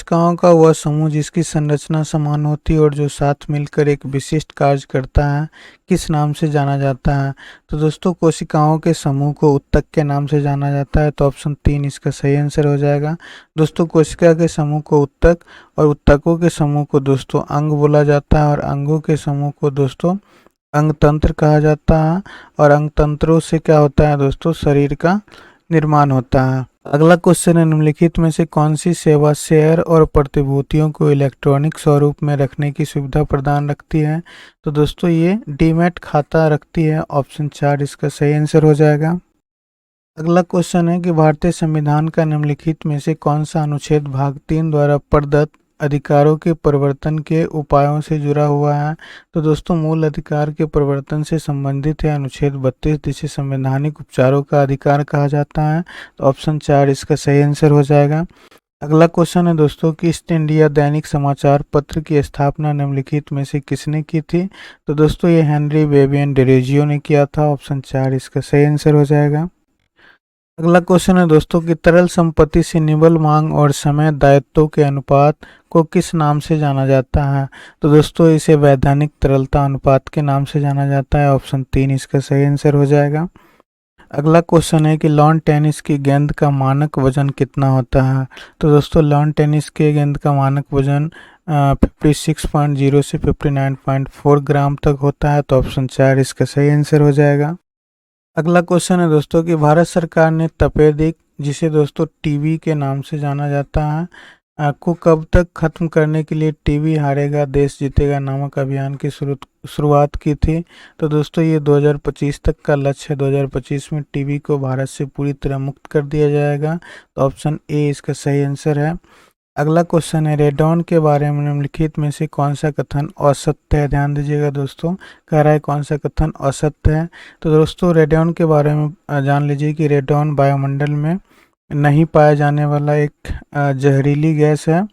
कोशिकाओं का वह समूह जिसकी संरचना समान होती है और जो साथ मिलकर एक विशिष्ट कार्य करता है, किस नाम से जाना जाता है? तो दोस्तों, कोशिकाओं के समूह को ऊतक के नाम से जाना जाता है, तो ऑप्शन 3 इसका सही आंसर हो जाएगा। दोस्तों, कोशिका के समूह को ऊतक और ऊतकों के समूह को दोस्तों अंग बोला जाता है, और अंगों के समूह को दोस्तों अंगतंत्र कहा जाता है। और अंगतंत्रों से क्या होता है दोस्तों? शरीर का निर्माण होता है। अगला क्वेश्चन है, निम्नलिखित में से कौन सी सेवा शेयर और प्रतिभूतियों को इलेक्ट्रॉनिक स्वरूप में रखने की सुविधा प्रदान रखती है? तो दोस्तों, ये डीमैट खाता रखती है। ऑप्शन 4 इसका सही आंसर हो जाएगा। अगला क्वेश्चन है कि भारतीय संविधान का निम्नलिखित में से कौन सा अनुच्छेद भाग 3 द्वारा प्रदत्त अधिकारों के परिवर्तन के उपायों से जुड़ा हुआ है? तो दोस्तों, मूल अधिकार के परिवर्तन से संबंधित है अनुच्छेद 32, जिसे संवैधानिक उपचारों का अधिकार कहा जाता है। तो ऑप्शन 4 इसका सही आंसर हो जाएगा। अगला क्वेश्चन है दोस्तों कि ईस्ट इंडिया दैनिक समाचार पत्र की स्थापना निम्नलिखित में से किसने की थी? तो दोस्तों, ये हेनरी बेबियन डिरोजियो ने किया था। ऑप्शन 4 इसका सही आंसर हो जाएगा। अगला क्वेश्चन है दोस्तों कि तरल संपत्ति से निवल मांग और समय दायित्वों के अनुपात को किस नाम से जाना जाता है? तो दोस्तों, इसे वैधानिक तरलता अनुपात के नाम से जाना जाता है। ऑप्शन 3 इसका सही आंसर हो जाएगा। अगला क्वेश्चन है कि लॉन टेनिस की गेंद का मानक वजन कितना होता है? तो दोस्तों, लॉन टेनिस के गेंद का मानक वजन 56.0 से 59.4 ग्राम तक होता है। तो ऑप्शन 4 इसका सही आंसर हो जाएगा। अगला क्वेश्चन है दोस्तों कि भारत सरकार ने तपेदिक, जिसे दोस्तों टीबी के नाम से जाना जाता है, को कब तक खत्म करने के लिए टीबी हारेगा देश जीतेगा नामक अभियान की शुरुआत की थी? तो दोस्तों, ये 2025 तक का लक्ष्य है। 2025 में टीबी को भारत से पूरी तरह मुक्त कर दिया जाएगा। तो ऑप्शन ए इसका सही आंसर है। अगला क्वेश्चन है, रेडॉन के बारे में निम्नलिखित में से कौन सा कथन असत्य है? ध्यान दीजिएगा दोस्तों, कह रहा है कौन सा कथन असत्य है। तो दोस्तों, रेडॉन के बारे में जान लीजिए कि रेडॉन वायुमंडल में नहीं पाया जाने वाला एक जहरीली गैस है।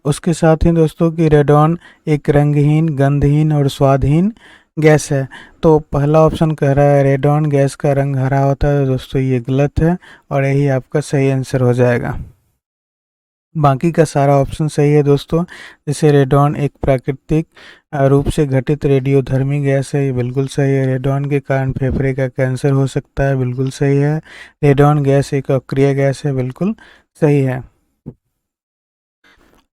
उसके साथ ही दोस्तों कि रेडॉन एक रंगहीन, गंधहीन और स्वादहीन गैस है। तो पहला ऑप्शन कह रहा है रेडॉन गैस का रंग हरा होता है। तो दोस्तों, ये गलत है और यही आपका सही आंसर हो जाएगा। बाकी का सारा ऑप्शन सही है दोस्तों। जैसे रेडॉन एक प्राकृतिक रूप से घटित रेडियोधर्मी गैस है, ये बिल्कुल सही है। रेडॉन के कारण फेफड़े का कैंसर हो सकता है, बिल्कुल सही है। रेडॉन गैस एक अक्रिय गैस है, बिल्कुल सही है।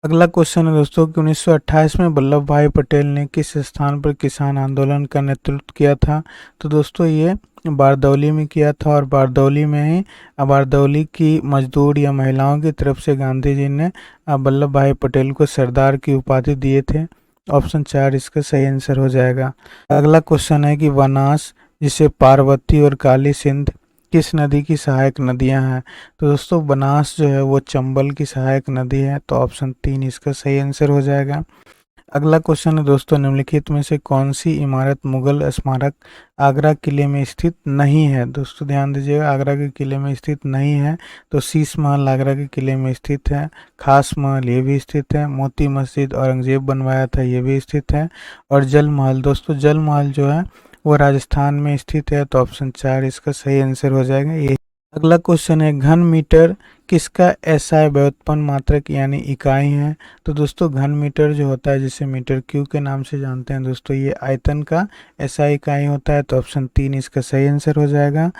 अगला क्वेश्चन है दोस्तों कि 1928 में वल्लभ भाई पटेल ने किस स्थान पर किसान आंदोलन का नेतृत्व किया था? तो दोस्तों, ये बारदौली में किया था, और बारदौली में ही बारदौली की मजदूर या महिलाओं की तरफ से गांधी जी ने वल्लभ भाई पटेल को सरदार की उपाधि दिए थे। ऑप्शन 4 इसका सही आंसर हो जाएगा। अगला क्वेश्चन है कि बनास, जिसे पार्वती और काली सिंध किस नदी की सहायक नदियां हैं? तो दोस्तों, बनास जो है वो चंबल की सहायक नदी है। तो ऑप्शन 3 इसका सही आंसर हो जाएगा। अगला क्वेश्चन है दोस्तों, निम्नलिखित में से कौन सी इमारत मुगल स्मारक आगरा किले में स्थित नहीं है? दोस्तों, ध्यान दीजिएगा, आगरा के किले में स्थित नहीं है। तो शीश महल आगरा के किले में स्थित है, खास महल ये भी स्थित है, मोती मस्जिद औरंगजेब बनवाया था ये भी स्थित है, और जल महल, दोस्तों जल महल जो है वो राजस्थान में स्थित है। तो ऑप्शन 4 इसका सही आंसर हो जाएगा ये। अगला क्वेश्चन है, घन मीटर किसका एसआई व्युत्पन्न मात्रक यानी इकाई है? तो दोस्तों, घन मीटर जो होता है जिसे मीटर क्यूब के नाम से जानते हैं दोस्तों, ये आयतन का एसआई इकाई होता है। तो ऑप्शन 3 इसका सही आंसर हो जाएगा।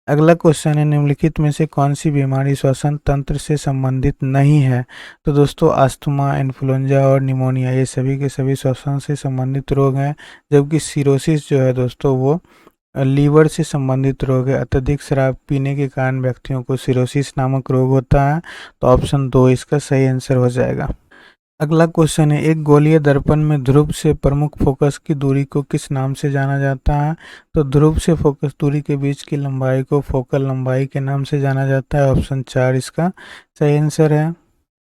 अगला क्वेश्चन है, निम्नलिखित में से कौन सी बीमारी श्वसन तंत्र से संबंधित नहीं है? तो दोस्तों, अस्थमा, इन्फ्लुएंजा और निमोनिया ये सभी के सभी श्वसन से संबंधित रोग हैं, जबकि सिरोसिस जो है दोस्तों वो लीवर से संबंधित रोग है। अत्यधिक शराब पीने के कारण व्यक्तियों को सिरोसिस नामक रोग होता है। तो ऑप्शन 2 इसका सही आंसर हो जाएगा। अगला क्वेश्चन है, एक गोलीय दर्पण में ध्रुव से प्रमुख फोकस की दूरी को किस नाम से जाना जाता है? तो ध्रुव से फोकस दूरी के बीच की लंबाई को फोकल लंबाई के नाम से जाना जाता है। ऑप्शन 4 इसका सही आंसर है।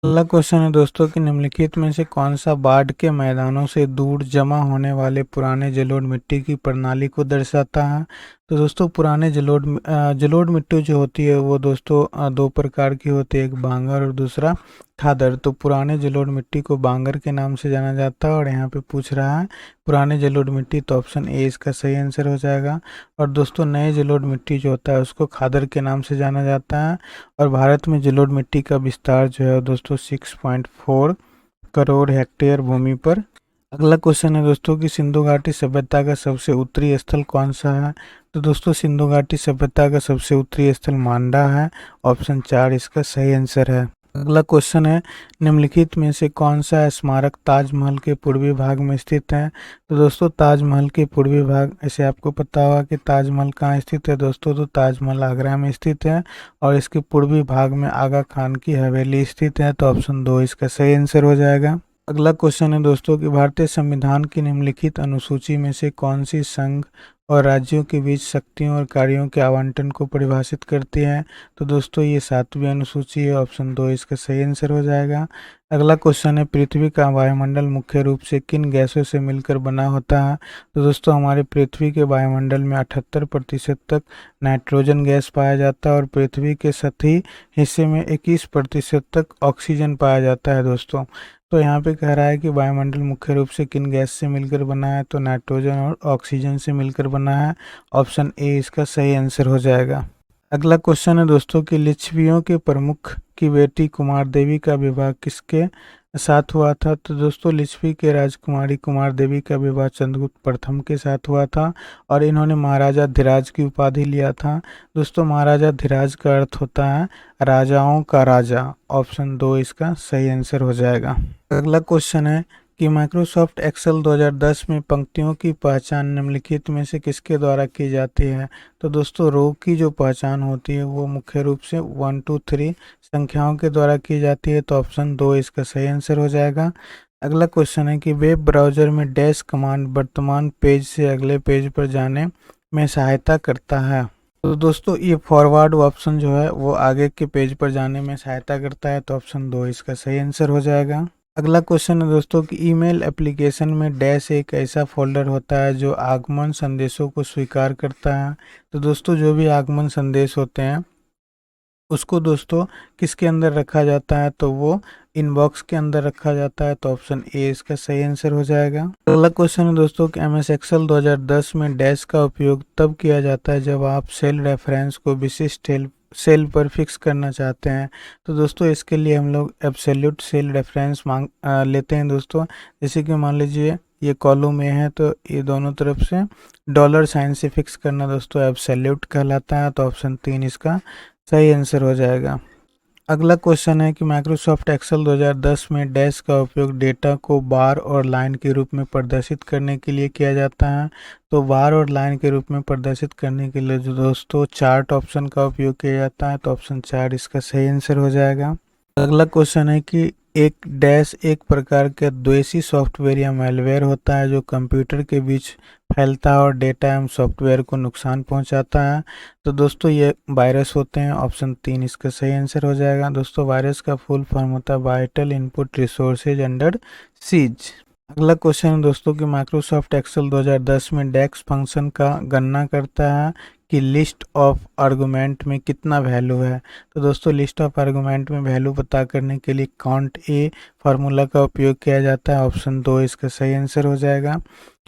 अगला क्वेश्चन है दोस्तों कि निम्नलिखित में से कौन सा बाढ़ के मैदानों से दूर जमा होने वाले पुराने जलोढ़ मिट्टी की प्रणाली को दर्शाता है? तो दोस्तों पुराने जलोढ़ मिट्टी जो होती है वो दोस्तों दो प्रकार की होती है, एक बांगर और दूसरा खादर। तो पुराने जलोढ़ मिट्टी को बांगर के नाम से जाना जाता है, और यहाँ पे पूछ रहा है पुराने जलोढ़ मिट्टी, तो ऑप्शन ए इसका सही आंसर हो जाएगा। और दोस्तों नए जलोढ़ मिट्टी जो होता है उसको खादर के नाम से जाना जाता है। और भारत में जलोढ़ मिट्टी का विस्तार जो है दोस्तों 6.4 करोड़ हेक्टेयर भूमि पर। अगला क्वेश्चन है दोस्तों कि सिंधु घाटी सभ्यता का सबसे उत्तरी स्थल कौन सा है। तो दोस्तों सिंधु घाटी सभ्यता का सबसे उत्तरी स्थल मांडा है, ऑप्शन 4 इसका सही आंसर है। अगला क्वेश्चन है निम्नलिखित में से कौन सा स्मारक ताजमहल के पूर्वी भाग में स्थित है। तो दोस्तों ताजमहल के पूर्वी भाग, ऐसे आपको पता होगा कि ताजमहल कहाँ स्थित है दोस्तों, तो ताजमहल आगरा में स्थित है, और इसके पूर्वी भाग में आगा खान की हवेली स्थित है। तो ऑप्शन 2 इसका सही आंसर हो जाएगा। अगला क्वेश्चन है दोस्तों कि भारतीय संविधान की निम्नलिखित अनुसूची में से कौन सी संघ और राज्यों के बीच शक्तियों और कार्यों के आवंटन को परिभाषित करती है। तो दोस्तों ये 7वीं अनुसूची है, ऑप्शन 2 इसका सही आंसर हो जाएगा। अगला क्वेश्चन है पृथ्वी का वायुमंडल मुख्य रूप से किन गैसों से मिलकर बना होता है। तो दोस्तों हमारे पृथ्वी के वायुमंडल में 78% तक नाइट्रोजन गैस पाया जाता है, और पृथ्वी के सतही हिस्से में 21% तक ऑक्सीजन पाया जाता है दोस्तों। तो यहाँ पे कह रहा है कि वायुमंडल मुख्य रूप से किन गैस से मिलकर बना है, तो नाइट्रोजन और ऑक्सीजन से मिलकर बना है, ऑप्शन ए इसका सही आंसर हो जाएगा। अगला क्वेश्चन है दोस्तों कि लिच्छवियों के प्रमुख की बेटी कुमार देवी का विवाह किसके साथ हुआ था। तो दोस्तों लिच्छवी के राजकुमारी कुमार देवी का विवाह चंद्रगुप्त प्रथम के साथ हुआ था, और इन्होंने महाराजा धीराज की उपाधि लिया था। दोस्तों महाराजा धीराज का अर्थ होता है राजाओं का राजा, ऑप्शन 2 इसका सही आंसर हो जाएगा। अगला क्वेश्चन है कि माइक्रोसॉफ्ट एक्सेल 2010 में पंक्तियों की पहचान निम्नलिखित में से किसके द्वारा की जाती है। तो दोस्तों रो की जो पहचान होती है वो मुख्य रूप से 1 2 3 संख्याओं के द्वारा की जाती है, तो ऑप्शन 2 इसका सही आंसर हो जाएगा। अगला क्वेश्चन है कि वेब ब्राउज़र में डैश कमांड वर्तमान पेज से अगले पेज पर जाने में सहायता करता है। तो दोस्तों ये फॉरवर्ड ऑप्शन जो है वो आगे के पेज पर जाने में सहायता करता है, तो ऑप्शन 2 इसका सही आंसर हो जाएगा। अगला क्वेश्चन है दोस्तों कि ईमेल एप्लीकेशन में डैश एक ऐसा फोल्डर होता है जो आगमन संदेशों को स्वीकार करता है। तो दोस्तों जो भी आगमन संदेश होते हैं उसको दोस्तों किसके अंदर रखा जाता है, तो वो इनबॉक्स के अंदर रखा जाता है, तो ऑप्शन ए इसका सही आंसर हो जाएगा। अगला क्वेश्चन है दोस्तों कि एमएस एक्सेल 2010 में डैश का उपयोग तब किया जाता है जब आप सेल रेफरेंस को विशिष्ट सेल पर फिक्स करना चाहते हैं। तो दोस्तों इसके लिए हम लोग एब्सोल्यूट सेल रेफरेंस लेते हैं दोस्तों। जैसे कि मान लीजिए ये कॉलम ए है, तो ये दोनों तरफ से डॉलर साइन से फिक्स करना दोस्तों एब्सोल्यूट कहलाता है, तो ऑप्शन 3 इसका सही आंसर हो जाएगा। अगला क्वेश्चन है कि माइक्रोसॉफ्ट एक्सेल 2010 में डैश का उपयोग डेटा को बार और लाइन के रूप में प्रदर्शित करने के लिए किया जाता है। तो बार और लाइन के रूप में प्रदर्शित करने के लिए जो दोस्तों चार्ट ऑप्शन का उपयोग किया जाता है, तो ऑप्शन 4 इसका सही आंसर हो जाएगा। अगला क्वेश्चन है कि एक डैश एक प्रकार का द्वेषी सॉफ्टवेयर या मैलवेयर होता है जो कंप्यूटर के बीच फैलता है और डेटा एवं सॉफ्टवेयर को नुकसान पहुंचाता है। तो दोस्तों ये वायरस होते हैं, ऑप्शन 3 इसका सही आंसर हो जाएगा। दोस्तों वायरस का फुल फॉर्म होता है vital input resources under seize. अगला क्वेश्चन है दोस्तों कि माइक्रोसॉफ्ट एक्सेल 2010 में डेक्स फंक्शन का गणना करता है कि लिस्ट ऑफ आर्गुमेंट में कितना वैल्यू है। तो दोस्तों लिस्ट ऑफ आर्गुमेंट में वैल्यू पता करने के लिए काउंट ए फार्मूला का उपयोग किया जाता है, ऑप्शन 2 इसका सही आंसर हो जाएगा।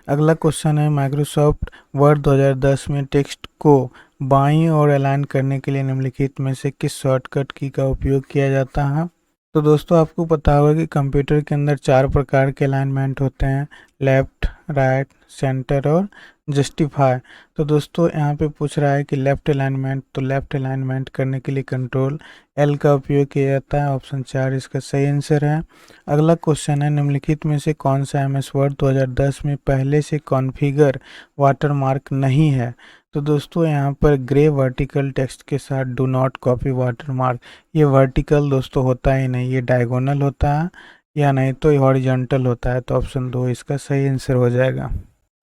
अगला क्वेश्चन है माइक्रोसॉफ्ट वर्ड 2010 में टेक्स्ट को बाईं ओर अलाइन करने के लिए निम्नलिखित में से किस शॉर्टकट की का उपयोग किया जाता है। तो दोस्तों आपको पता होगा कि कंप्यूटर के अंदर 4 प्रकार के अलाइनमेंट होते हैं, लेफ्ट, राइट, सेंटर और जस्टिफाई। तो दोस्तों यहाँ पे पूछ रहा है कि लेफ्ट अलाइनमेंट, तो लेफ्ट अलाइनमेंट करने के लिए कंट्रोल एल का उपयोग किया जाता है, ऑप्शन 4 इसका सही आंसर है। अगला क्वेश्चन है निम्नलिखित में से कौन सा एमएस वर्ड 2010 में पहले से कॉन्फ़िगर वाटरमार्क नहीं है। तो दोस्तों यहाँ पर ग्रे वर्टिकल टेक्स्ट के साथ डू नॉट कॉपी वाटरमार्क, ये वर्टिकल दोस्तों होता ही नहीं, ये डायगोनल होता है या नहीं तो हॉरिजॉन्टल होता है, तो ऑप्शन 2 इसका सही आंसर हो जाएगा।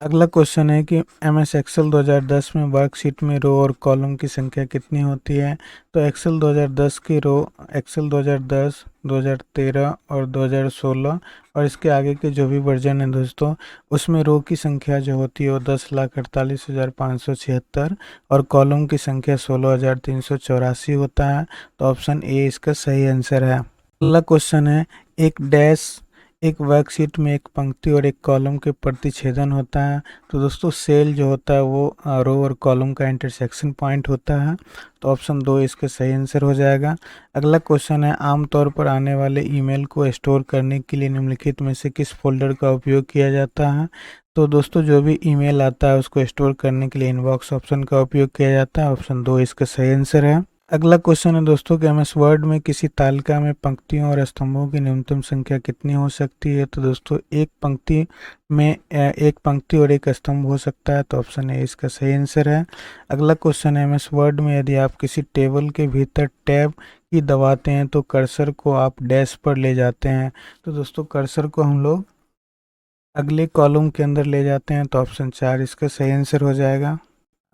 अगला क्वेश्चन है कि एम एस एक्सेल 2010 में वर्कशीट में रो और कॉलम की संख्या कितनी होती है। तो एक्सेल 2010 की रो एक्सेल 2010, 2013 और 2016 और इसके आगे के जो भी वर्जन है दोस्तों, उसमें रो की संख्या जो होती है वो 10,48,576 और कॉलम की संख्या 16,384 होता है। तो ऑप्शन ए इसका सही आंसर है। अगला क्वेश्चन है, एक डैश एक वर्कशीट में एक पंक्ति और एक कॉलम के प्रतिच्छेदन होता है। तो दोस्तों सेल जो होता है वो रो और कॉलम का इंटरसेक्शन पॉइंट होता है। तो ऑप्शन दो इसका सही आंसर हो जाएगा। अगला क्वेश्चन है, आमतौर पर आने वाले ईमेल को स्टोर करने के लिए निम्नलिखित में से किस फोल्डर का उपयोग किया जाता है। तो दोस्तों जो भी ईमेल आता है उसको स्टोर करने के लिए इनबॉक्स ऑप्शन का उपयोग किया जाता है। ऑप्शन दो इसका सही आंसर है। अगला क्वेश्चन है दोस्तों कि एमएस वर्ड में किसी तालिका में पंक्तियों और स्तंभों की न्यूनतम संख्या कितनी हो सकती है। तो दोस्तों एक पंक्ति में एक पंक्ति और एक स्तंभ हो सकता है। तो ऑप्शन ए इसका सही आंसर है। अगला क्वेश्चन है, एमएस वर्ड में यदि आप किसी टेबल के भीतर टैब की दबाते हैं तो कर्सर को आप डैश पर ले जाते हैं। तो दोस्तों कर्सर को हम लोग अगले कॉलम के अंदर ले जाते हैं। तो ऑप्शन चार इसका सही आंसर हो जाएगा।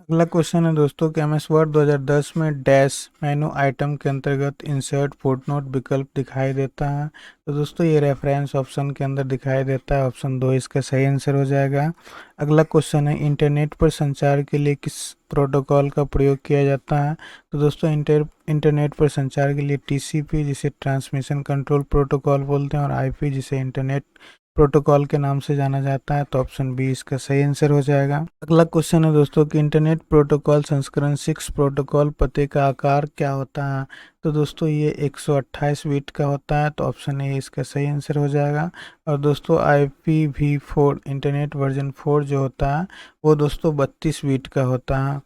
अगला क्वेश्चन है दोस्तों कि एम एस वर्ड 2010 में डैश मेनू आइटम के अंतर्गत इंसर्ट फुटनोट विकल्प दिखाई देता है। तो दोस्तों ये रेफरेंस ऑप्शन के अंदर दिखाई देता है। ऑप्शन दो इसका सही आंसर हो जाएगा। अगला क्वेश्चन है, इंटरनेट पर संचार के लिए किस प्रोटोकॉल का प्रयोग किया जाता है। तो दोस्तों इंटरनेट पर संचार के लिए टीसीपी जिसे ट्रांसमिशन कंट्रोल प्रोटोकॉल बोलते हैं और आईपी जिसे इंटरनेट प्रोटोकॉल के नाम से जाना जाता है। तो ऑप्शन बी इसका सही आंसर हो जाएगा। अगला क्वेश्चन है दोस्तों कि इंटरनेट प्रोटोकॉल संस्करण 6 प्रोटोकॉल पते का आकार क्या होता है। तो दोस्तों ये 128 बिट का होता है। तो ऑप्शन ए इसका सही आंसर हो जाएगा। और दोस्तों IPv4 इंटरनेट वर्जन 4 जो होता है वो दोस्तों 32 बिट का होता है।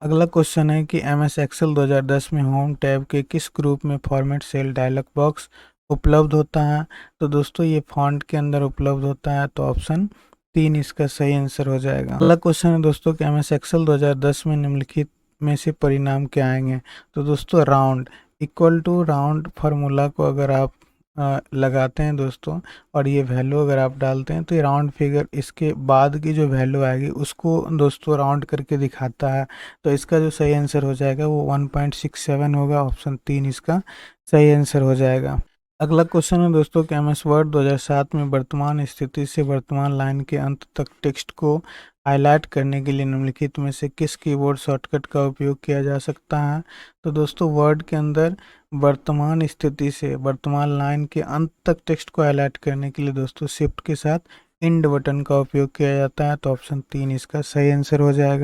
अगला क्वेश्चन है कि एम एस एक्सेल 2010 में होम टैब के किस ग्रुप में फॉर्मेट सेल डायलॉग बॉक्स उपलब्ध होता है। तो दोस्तों ये फॉन्ट के अंदर उपलब्ध होता है। तो ऑप्शन तीन इसका सही आंसर हो जाएगा। अगला क्वेश्चन है दोस्तों कि एम एस एक्सेल 2010 में निम्नलिखित में से परिणाम क्या आएंगे। तो दोस्तों round equal to round formula को अगर आप लगाते हैं दोस्तों और ये वैल्यू अगर आप डालते हैं तो ये राउंड फिगर इसके बाद की जो वैल्यू आएगी उसको दोस्तों राउंड करके दिखाता है। तो इसका जो सही आंसर हो जाएगा वो 1.67 होगा। ऑप्शन तीन इसका सही आंसर हो जाएगा। अगला क्वेश्चन है दोस्तों कि एम एस वर्ड 2007 में वर्तमान स्थिति से वर्तमान लाइन के अंत तक टेक्स्ट को हाईलाइट करने के लिए निम्नलिखित में से किस कीबोर्ड शॉर्टकट का उपयोग किया जा सकता है। तो दोस्तों वर्ड के अंदर वर्तमान स्थिति से वर्तमान लाइन के अंत तक टेक्स्ट को हाईलाइट करने के लिए दोस्तों शिफ्ट के साथ इंड बटन का उपयोग किया जाता है। तो ऑप्शन तीन इसका सही आंसर हो जाएगा।